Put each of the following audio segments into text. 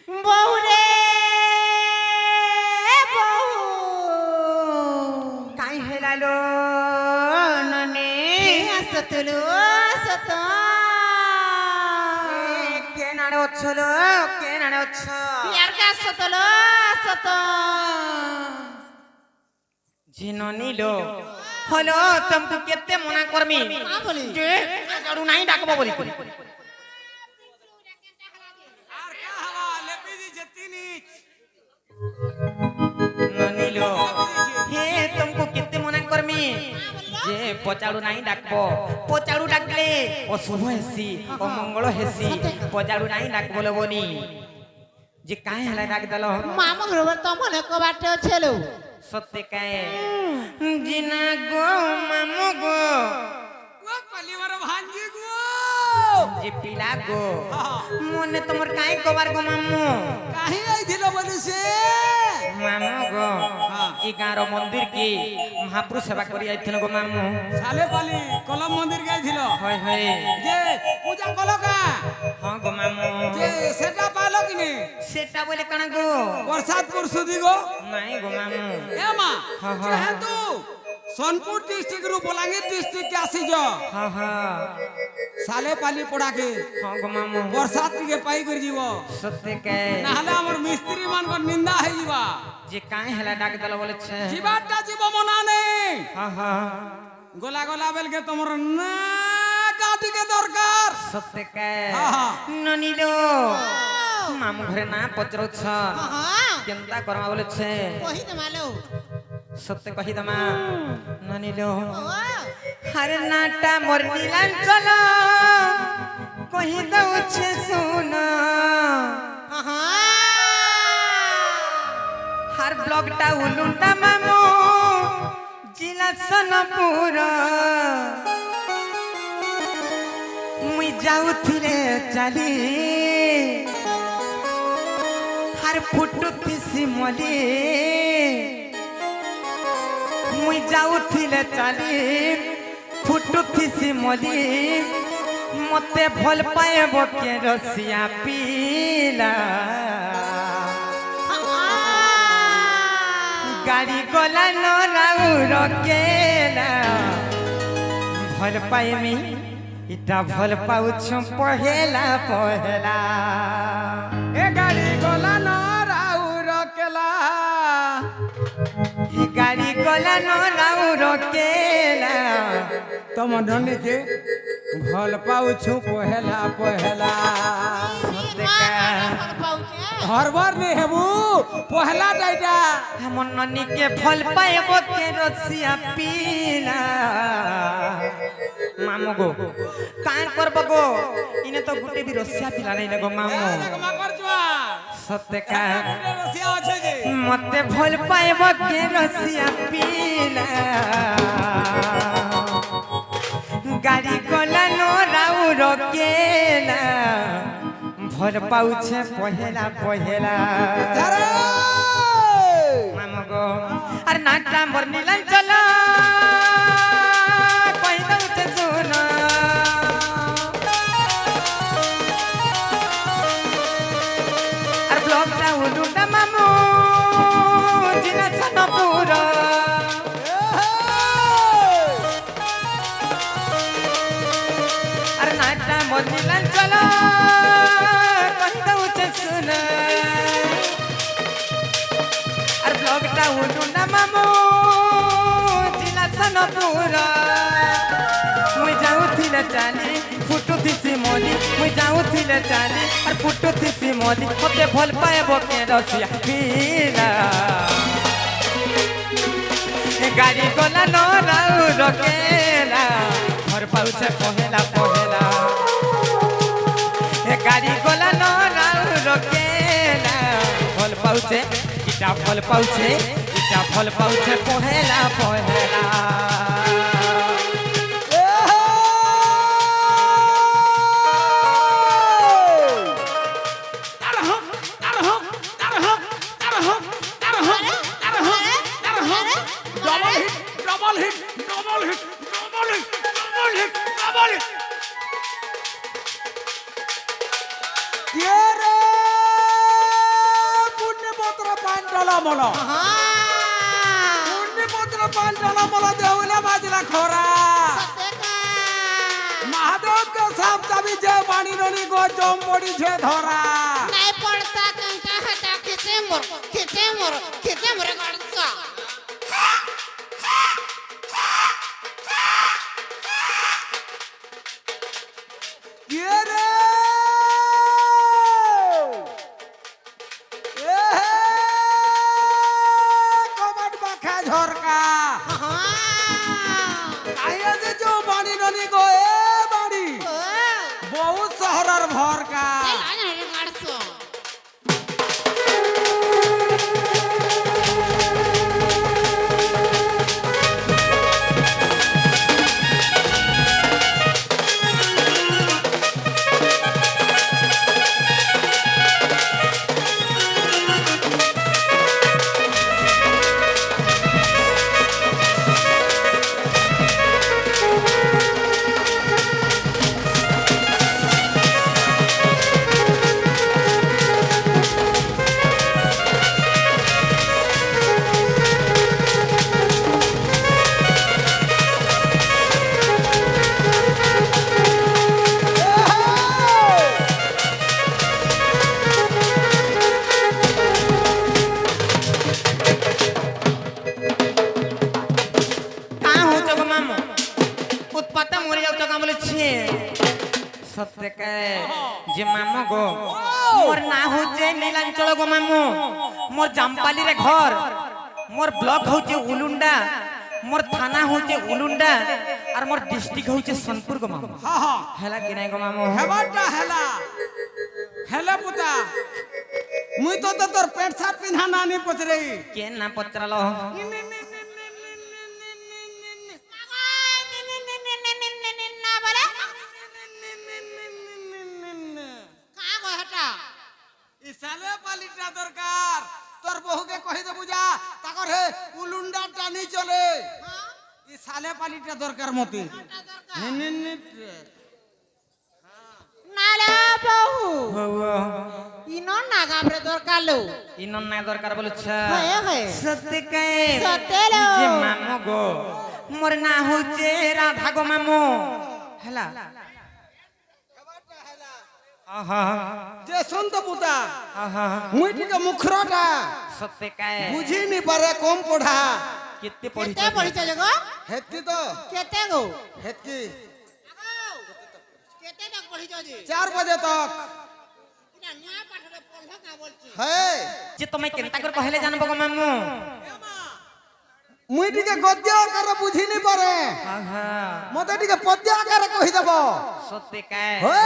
বউরে বউ কাই হেলালো ননে আসতলো আসত কে নাড়ে অছলো কে নাড়ে অছ ইয়ার কা আসতলো আসত ঝিনো নিলো হলো তুমকু কেতে মনা করমি কা বলি যে কাড়ু নাই ডাকবো বলি করি আর কা হওয়া লেপি দিছে তিনিচ ননিলো হে তুমকু কেতে মনা করমি যে পচাড়ু নাই ডাকবো পচাড়ু ডাকলে অশুভ হেসি অমঙ্গল হেসি পচাড়ু নাই ডাকবো বনি যে কাই হেলা ডাক দেলো মামা ঘর তো মনে কবাটে ছেলো সত্যি কায়ে জিনা গো মামু গো ও কলিমার ভাঞ্জি গো যে পিলা গো মনে তোমার কাই কবার গো মামু কাহি আইছিল বলিছে মামু গো ই গাঁর মন্দির কি মহাপ্রভু সেবা করি আইছিল গো মামু সালে পালি কলম মন্দির গাইছিল হয় হয় যে পূজা কলকা হ্যাঁ গো মামু যে সেটা পালো কিনে সেটা বলে কানা গো প্রসাদপুর সুদি গো নাই গো মামু এ মা হ্যাঁ, হ্যাঁ। যেহেতু সোনপুর ডিস্ট্রিক্ট রু বলাঙ্গীর ডিস্ট্রিক্ট আসিছ হ্যাঁ হ্যাঁ সালে পালি পড়াকে হ্যাঁ গো মামু বর্ষাত টিকে পাই করে যাব সত্যি কে নাহলে আমার মিস্ত্রি মানকর নিন্দা হয়ে যাবা যে কাই হেলা ডাক দেলো বলেছে জীবাটা জীব মনা নেই হ্যাঁ হ্যাঁ গোলা গোলা বেলকে তোমার না কাটিকে দরকার সত্যি কে হ্যাঁ, হ্যাঁ। ননিলো মামু ঘরে না পচরছ হ্যাঁ কেনতা করমা বলেছে কহি দেমালো সত্য কহি দমা ননিলো ও হর নাটা মোর নীলাঞ্চল কহি দউছে শুন হর ব্লগটা উলুন্ডা মামু জিলা সোনপুর মুই যাউথিলে চালি হর ফুটুথিসি মলি মুই যাউথিলে চালি ফুটুথিসি মলি মতে ভাল পাইব কে রসিয়া পিলা গাড়ি গলা নরাউ রকেলা ভাল পাইমি ইটা ভাল পাউছ পহেলা পহেলা এ গাড়ি গোলা নরাউ রকেলা ই গাড়ি গলা নরাউ রকেলা তম ধনীকে ভাল পাউছু পহেলা পহেলা হরবার নে হেবু পহেলা ডাইটা हमन ननी के फल पाएबो के रसिया पीला मामू गो कान करबो गो इने तो गुटे भी रसिया पीला नहीं लगो मामू ক্ষমা করছুয়া सत्य का রসিয়া আছে যে मते फल पाएबो के रसिया पीला गाड़ी गला नो राउ रकेला भल पाउछे पहेला पहेला मामू गो अरे नाटा मोर नीलांचल कहि दउते सुन अरे ब्लॉकटा उलुंडा मामू जिला सोनपुर अरे नाटा मोर नीलांचल कहि दउते सुन আর ব্লগটা হলো না মামু জিলা সোনপুর মুই যাউথিলে চালি ফুটুথিসি মলি মুই যাউথিলে চালি আর ফুটুথিসি মলি মতে ভাল পাইব কে রসিয়া পিলা গাড়ি গলা নরাউ রকেলা ঘর পাউছে পহেলা পহেলা গাড়ি গলা নরাউ রকেলা ভাল পাউছে ইটা ফল পাউছে পহেলা পহেলা ଟଳମଳ ହଁ କୁଣ୍ଡି ପତ୍ର ପାଣି ଟଳମଳ ଦେଉଲେ ବାଜିଲା ଖରା ସତେକା महादेव के साथ चाबी जे पानी ननी को चोम पड़ी छे धरा नहीं पड़ता कंटा हटा खींचे मोर गड़सा ये रे ए कमट बखा झरका हाँ आइए जे जो पानी ननी को ए बाड़ी बहुत शहरर भर का गड़सा कहाँ हो चो मामू उत्पात मरी जाऊ का बोले छे सत्य के जे मामू गो मोर ना हो जे नीलांचल गो मामू मोर जामपाली रे घर मोर ब्लॉक हो जे उलुंडा मोर थाना हो जे उलुंडा और मोर डिस्ट्रिक्ट हो जे सोनपुर गो मामू हाँ हाँ हेला कि नहीं गो मामू हेबाटा हेला हेला पुता मुई तो तोर पेंट शर्ट पिन्हा नानी पचरई के ना पचरालो इसाले पालिटा दरकार तोर बहु के कहि दे बुझा ताकर हे उलुंडा टानी चले इसाले पालिटा दरकार मती नाला बहु हो इनो नागाब्रे दरकार लो इनन ना दरकार बोले छ हय हय सत्य के सतेलो जे मामू गो मोर ना हो जे राधा गो मामू हेला आहा जे सुन तो पुता आहा मुई टिके मुखराटा सत्य के बुझी नहीं पारे कम पढ़ा कितने पढ़ी केते पढ़िछ जगो हेतकी तो केते गो हेतकी केते तक पढ़िछ जी 4 बजे तक इना नया पाठरे पढ़ल का बोलची है जे तुम्हें केनता कर कहले जानबो गो मामू मुई टिके गद्य आकार बुझी नहीं पारे आहा मते टिके पद्य आकार कहि देबो सत्य के हे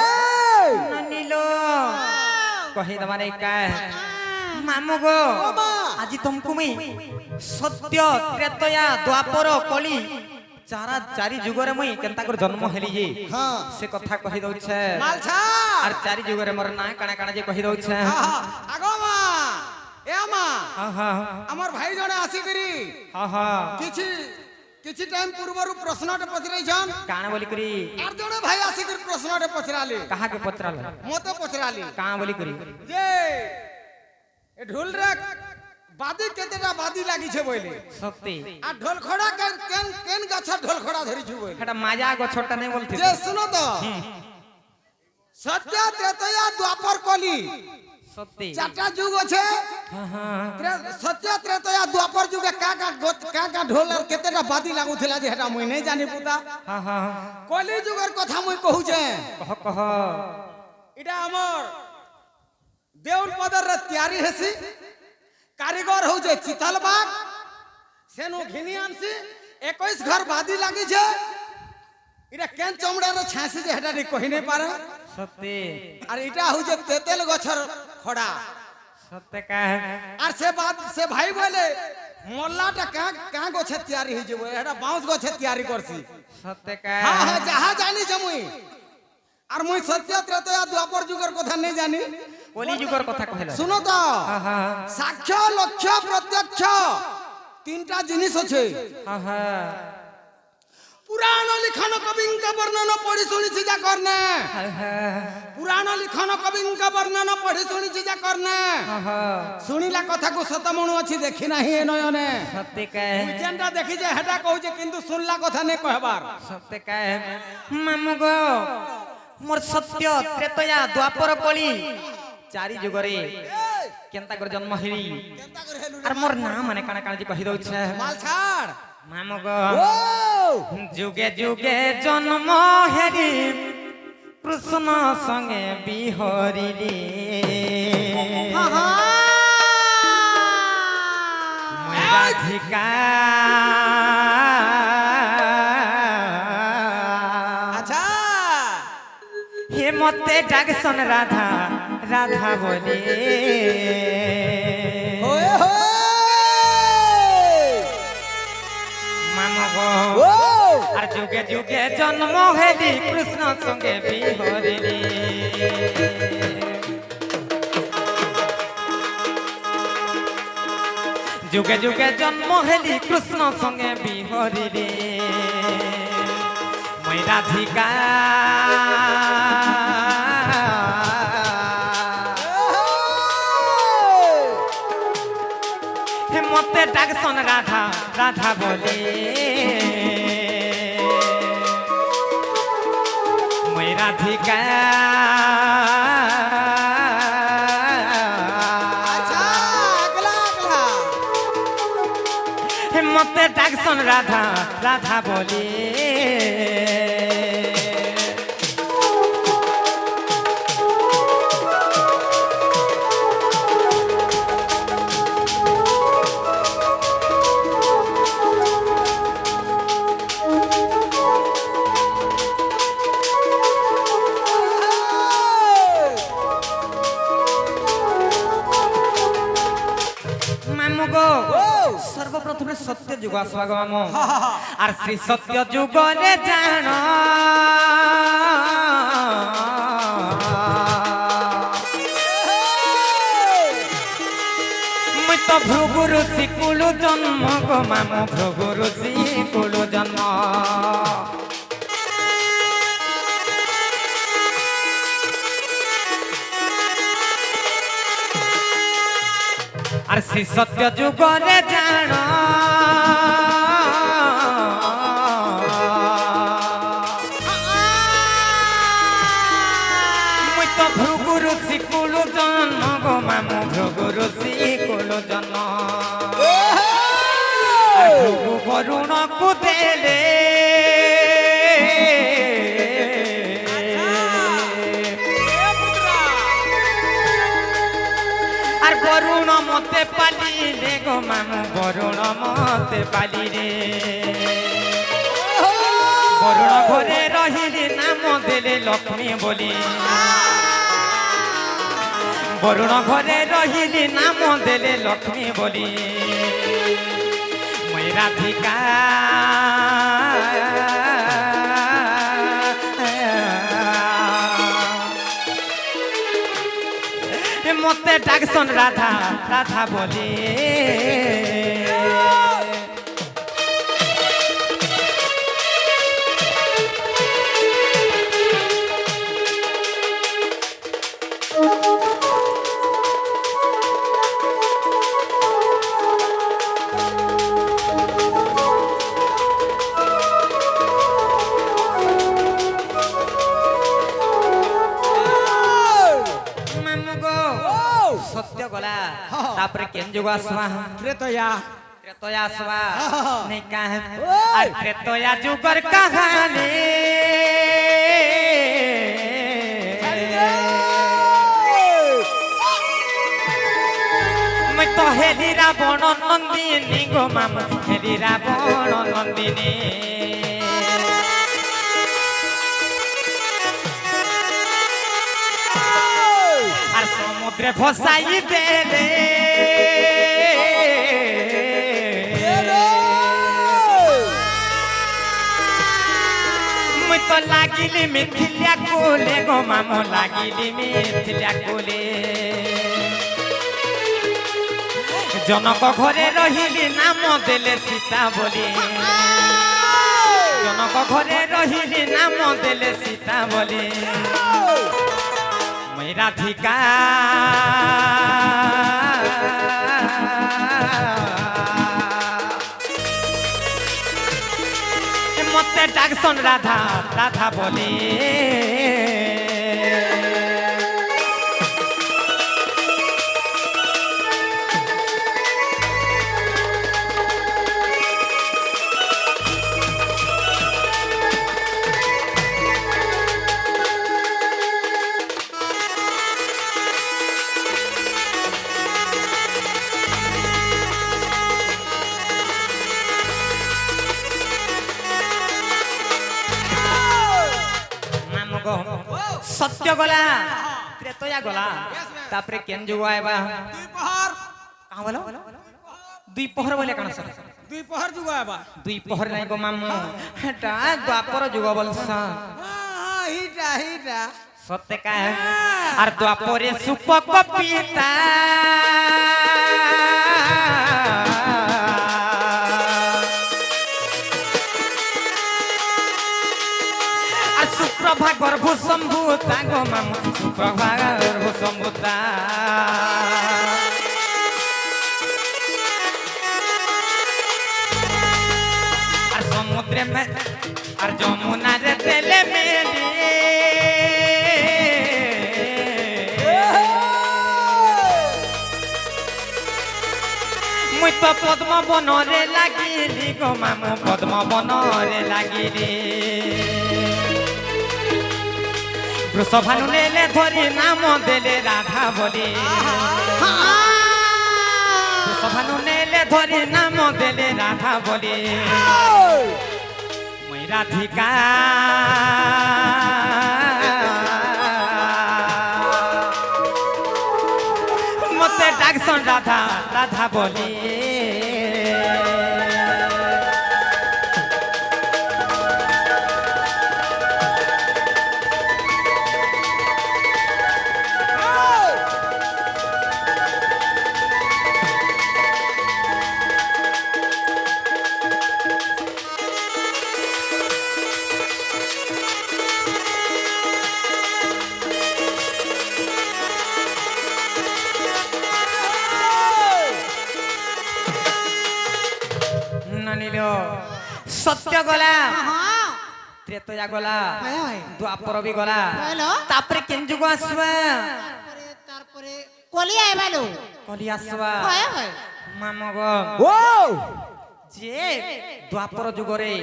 ननीलो कहि दमारे का मामू गो मामा आज तुमको मैं सत्य त्रेतया द्वापर कली चारा चारि जुगरे मुई केनता कर जन्म हेली जे हां से कथा कहि दउ छे मालछा आर चारि जुगरे मोर ना काना काना जे कहि दउ छे आगो मा ए मा आहा हमर भाई जने आसी करी आहा किछि किछि टाइम पूर्वरु प्रश्नटे पचरै छन काना बोली करी आर जने भाई आसी करी प्रश्नटे पचराले कहा के पचराल मते पचराले कहां बोली करी जे ए ढोल रे बादी केतेटा बादी लागि छे बोले सत्य आ ढोल खड़ा केन केन गाछा ढोल खड़ा धरि छु बोले एटा माजा गो छोटा नहीं बोलते जे सुनो तो सत्य त्रेतया द्वापर कली सत्य चारटा जुग আছে सत्य त्रेतया द्वापर जुगे का ढोल और केतेटा बादी लागुथिला जे हेटा मुई नहीं जानी पुता हां हां कली जुगर कथा मुई कहू छे कह कह इडा हमर देउल पदर रे तैयारी हेसी कारीगर हो जे चितलबाग सेनु घिनी आनसी 21 घर बादी लागी छे इडा केन चमड़ा रे छासी जे हेटा नी कहि नहीं पारे सत्य और इटा हो जे तेतेल गछर खड़ा सत्य का और से बात से भाई बोले मोल्लाटा का गछे तैयारी हो जेबो एटा बाउंस गछे तैयारी करसी सत्य का हां हां जहां जानी छ मुई और मुई सत्य त्रेतया द्वापर जुगर कथा नहीं जानी कली जुगर कथा कहला सुनो तो हां हां साक्ष्य लक्ष्य प्रत्यक्ष तीनटा जिनिस আছে हां हां পুরাণ লিখন কবিঙ্ক বর্ণন পড়ি শুনিছি যা করনে পুরাণ লিখন কবিঙ্ক বর্ণন পড়ি শুনিছি যা করনে শুনিলা কথাকু সত মনু ଅଛି দেখি নাহি এ নয়নে সত্যি কাহে যেনটা দেখি যে হেটা কହୁছে কিন্তু শুনলা কথা নে কহবার সত্যি কাহে মামু গো মোর সত্য ত্রেতয়া দ্বাপর কলি চারি যুগরে কেনতা করে জন্ম হেলি আর মোর নাম মানে কানা কানা যে কহি দউছে মাল ছাড় মামু গো ও যুগে যুগে জন্ম হেরি কৃষ্ণ সঙ্গে বিহরিলি রাধিকা আচ্ছা হে মতে ডাকছন রাধা রাধা বলে ওয়ে হোয় মামু গো ও আর যুগে যুগে জন্ম হেলি কৃষ্ণ সঙ্গে বিহরিলি যুগে যুগে জন্ম হেলি কৃষ্ণ সঙ্গে বিহরিলি মই রাধিকা হে মতে ডাকছন রাধা রাধা বলে মই রাধিকা আচ্ছা আগলা আগলা হে মতে ডাকছন রাধা রাধা বলে মামু গো সর্বপ্রথমে সত্য যুগ আসবা গো মামু আর শ্রী সত্য যুগরে জান মুই তো ভৃগু ঋষি কুলু জন্ম গো মামু ভৃগু ঋষি কুলু জন্ম আর শ্রী সত্য যুগরে জান মুই তো ভৃগু ঋষি কুলু জন্ম গো মামু ভৃগু ঋষি কুলু জন্ম আর ভৃগু বরুণকু দেলে আর বরুণ মতে পালিলে গো মামু বরুণ মতে পালিলে বরুণ ঘরে রহিলি নাম দেলে লক্ষ্মী বলি বরুণ ঘরে রহিলি নাম দেলে লক্ষ্মী বলি মই রাধিকা মতে ডাকছন রাধা রাধা বলে মামু গো সত্য গলা তারপরে কেন যুগ আসবা ত্রেতয়া ত্রেতয়া আসবা নেই কাহে আর ত্রেতয়া যুগর কাহানি মই তো হেলি রাবণ নন্দিনী গো মামু হেলি রাবণ নন্দিনী আর সমুদ্রে ভসাই দেলে মুই তো লাগিলি মিথিলিয়া কোলে গো মামু লাগিলি মিথিলিয়া কোলে জনক ঘরে রহিলি নাম দেলে সীতা বলি জনক ঘরে রহিলি নাম দেলে সীতা বলি মই রাধিকা মতে ডাকছন রাধা রাধা বলি सत्य गला त्रेतया गला तापरे केन जुग आइबा द्विपहर का बोलो द्विपहर बोले कण सर द्विपहर जुग आबा द्विपहर नहीं गो मामू हेटा द्वापर जुग बोलसा हां हिटा हिटा सत्य का है और द्वापरे सुपक पीता सुप्रभा गर्भ संभूता गो मामू सुप्रभा गर्भ संभूता और समुद्र में और जमुना रे तेले मेली मुई तो पद्म वन रे लागिली गो मामू पद्म वन रे लागिली वृषभानु नेले धरी नाम देले राधा बोली वृषभानु नेले धरी नाम देले राधा बोली मैं राधिका मते डाकसन राधा राधा बोली सत्य गला त्रेतया गला द्वापर भी गला तापरे केन जुग आसवा তারপরে কলি আইবালো कली आसवा হয় হয় मामगो ओ जे द्वापर जुगरे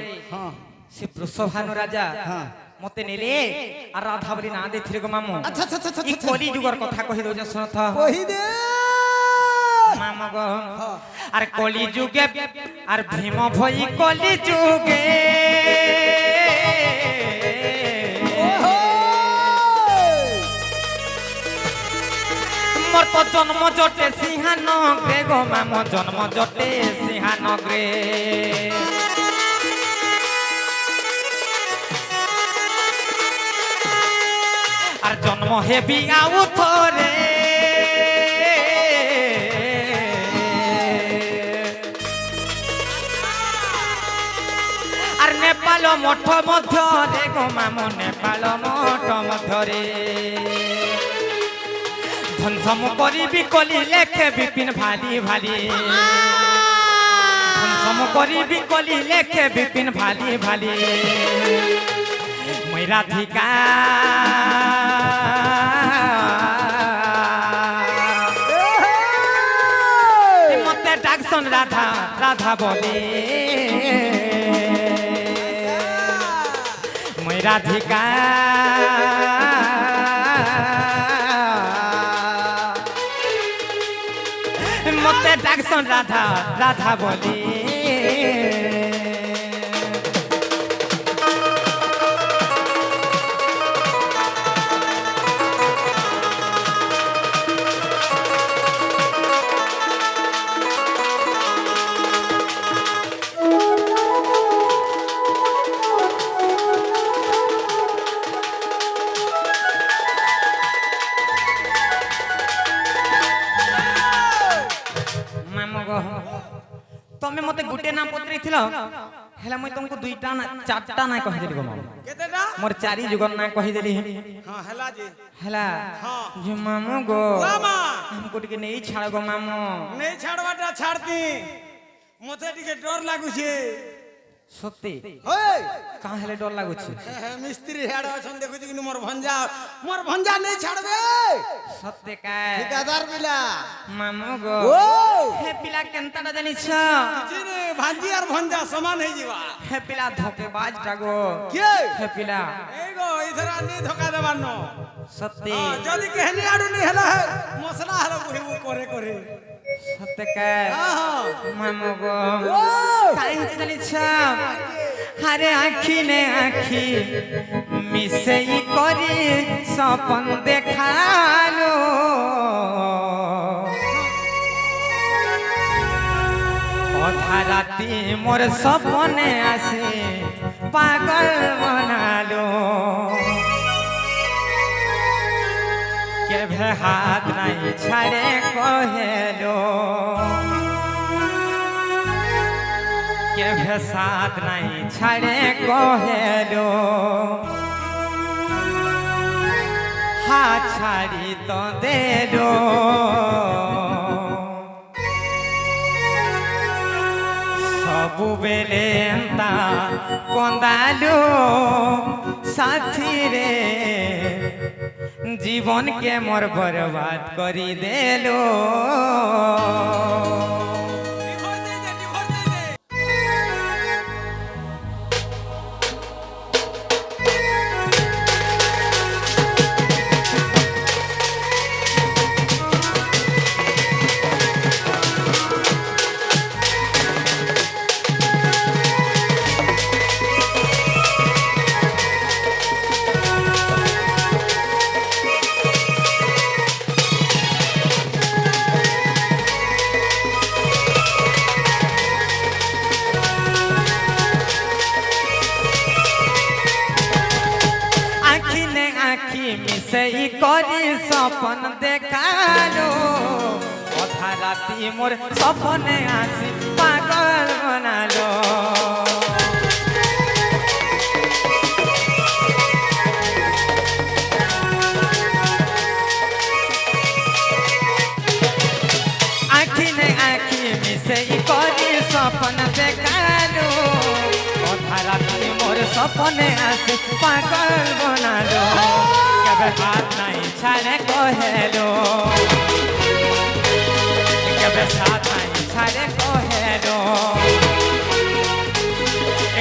से वृषभानु राजा मते नेले आ राधा बली ना देथिले गो मामू अच्छा अच्छा अच्छा ई कली जुगर कथा कहि दो सुन था कहि दे मामगो আর কলি যুগে আর ভীম ভই কলি যুগে মোর তো জন্ম জটে সিংহানগ্রে গো মাম জন্ম জটে সিংহানগ্রে আর জন্ম হেবি আউ থরে नेपाल मठ मध्य रे गो मामू नेपाल मठ मध्य रे धनसम करी कली लेखे विपिन भाली भाली धनसम करी कली लेखे विपिन भाली भाली मैं राधिका मते डाकसन राधा राधा बोली राधिका मते डाकसन राधा राधा बोली तमे मते गुटे नाम पत्रे थिलो হেলা মুই তুমକୁ দুইটা না চারটা না কହି দেলি গো মামু কেতেটা মোর চারি যুগর না কহি দেলি হ্যাঁ হেলা যে হেলা হ্যাঁ যে মামু গো মামা हमको টিকে নেই ছাড় গো মামু নেই ছাড়বাটা ছাড়তি মতে টিকে ডর লাগুছে সত্যি ওই কাঁ হেলে ডর লাগুছে মিস্ত্রি হেড আছেন দেখুছি কিন্তু মোর ভঞ্জা নেই ছাড়বে সত্যি কায় ঠিকাদার পিলা মামু গো ও হে পিলা কেনতাটা জানিছ চিনি ভাঞ্জি আর ভঞ্জা সমান হয়ে যাবা হে পিলা ধোকেবাজ ডাগো কে হে পিলা এই গো ইধরা নি ধোকা দেবার ন সত্যি যদি কেহনি আড়ু নি হেলা মশলা হেলা বুড়ি করে করে সত্যি কায় হ্যাঁ মামু গো ও কাই হতে জানিছ আরে আখি নে আখি মিশেই করি স্বপন দেখালো অধা রাতি মোর স্বপনে আসে পাগল বানালো কেভে হাত নাই ছাড়ে কহেলো কেভে সাথ নাই ছাড়ে কহেলো হাত ছাড়ি তো দেলো ସବୁବେଳେ ଏନ୍ତା କନ୍ଦାଲୁ ସାଥିରେ জীবনকে মোর বরবাদ করি দেলো মিশাই করি স্বপন দেখালো অধা রাতি মোর স্বপনে আসি পাগল বানালো আখি নে আখি মিশাই করি স্বপন দেখালো অধা রাতি মোর স্বপনে আসি পাগল বানালো कभी हाथ नहीं छाड़े कहेलो कभी साथ नहीं छाड़े कहेलो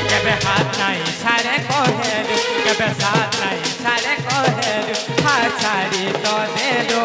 कभी हाथ नहीं छाड़े कहेलो कभी साथ नहीं छाड़े कहेलो हाथ छाड़ी तो दे दो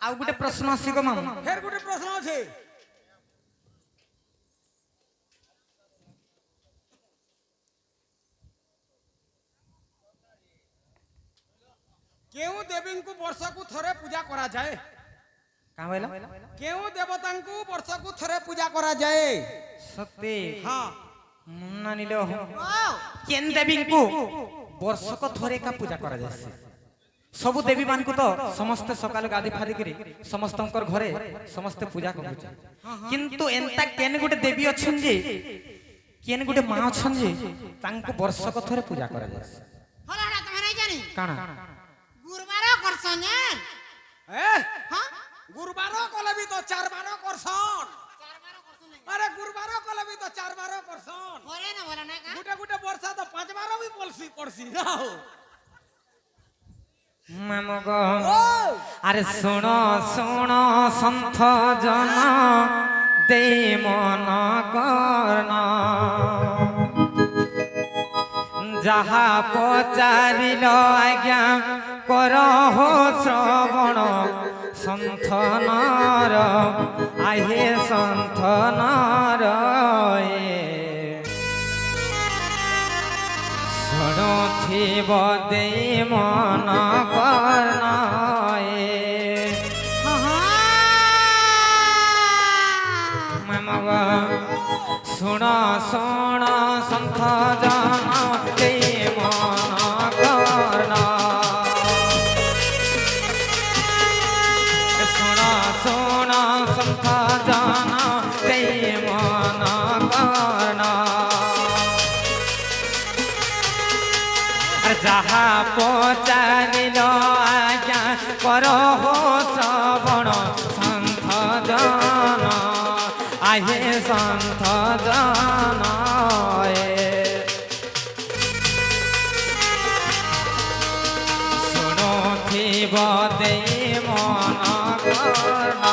ଆଉ ଗୋଟେ ପ୍ରଶ୍ନ ଅଛି ଗো ମାମୁ ଫେର ଗୋଟେ ପ୍ରଶ୍ନ ଅଛି କେଉଁ ଦେବୀଙ୍କୁ ବର୍ଷକୁ ଥରେ ପୂଜା କରାଯାଏ କାଁ କହିଲ କେଉଁ ଦେବତାଙ୍କୁ ବର୍ଷକୁ ଥରେ ପୂଜା କରାଯାଏ ସତେ ହଁ ମୁନା ନିଲ କେନ୍ ଦେବୀଙ୍କୁ ବର୍ଷକ ଥରେ କା ପୂଜା କରାଯାଏ सबु देवी मान को तो समस्त सकाल गादी फादी करी समस्तंकर घरे समस्त पूजा करूछ किंतु एंता केन गुटे देवी अछन जे কেন গোটে মা অছন যে তাঙ্কু বর্ষক থরে পূজা করা যায় হলা হলা তুমি নাই জানি কাଣା গুরবার করছন এ হ্যাঁ গুরুবার কলে বি তো 4 বার করছন চারবার করছন নাই আরে গুরুবার কলে বি তো 4 বার করছন বলে না বলে না কা গুটে গুটে বর্ষা তো 5 বার বি পড়ছি না মামগ ও আরে শুণ শুণ সন্থ জন দে মন কর্ণ যাহা পচারিল আজ্ঞা করহ শ্রবণ সন্থনর আহে সন্থনর শুণুথিব দে মন কর্ণ মামগ শুণ শুণ সন্থ জন দে মন কর্ণ শুণ শুণ সন্থ জন দে মন কর্ণ যাহা পচারিল আজ্ঞা করহ শ্রবণ সন্থ জন আহে সন্থ জন শুণুথিব দে মন কর্ণ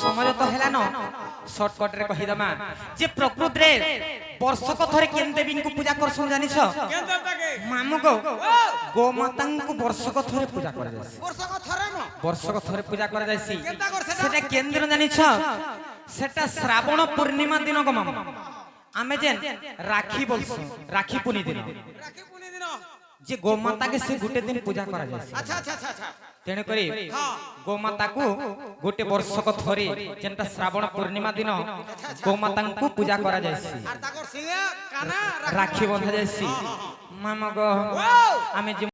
সময় তো হেলান শর্টকট রে কহিদমা যে প্রকৃতরে বর্ষক থরে কেন দেবীଙ୍କୁ পূজা করছন জানিছ কেন দেবতাকে মামু গো গোমাতাଙ୍କୁ বর্ষক থরে পূজা করা যায় বর্ষক থরে ন বর্ষক থরে পূজা করা যাইছি কেনটা করছে সেটা কেন্দ্র জানিছ সেটা শ্রাবণ পূর্ণিমা দিন গো মামু আমি যেন রাখি বলছো রাখি পুনি দিন রাখি পুনি দিন যে গোমাতাকে সে গুটে দিন পূজা করা যায় আচ্ছা আচ্ছা আচ্ছা আচ্ছা তেণু করে গোমাতাକୁ গোটে বর্ষক থরে যেটা শ্রাবণ পূর্ণিমা দিন গোমাতাଙ୍କୁ পূজা করা যাইছি আর তাকর সিংহে কানা রাখি বন্ধা যাইছি মামা গো আমি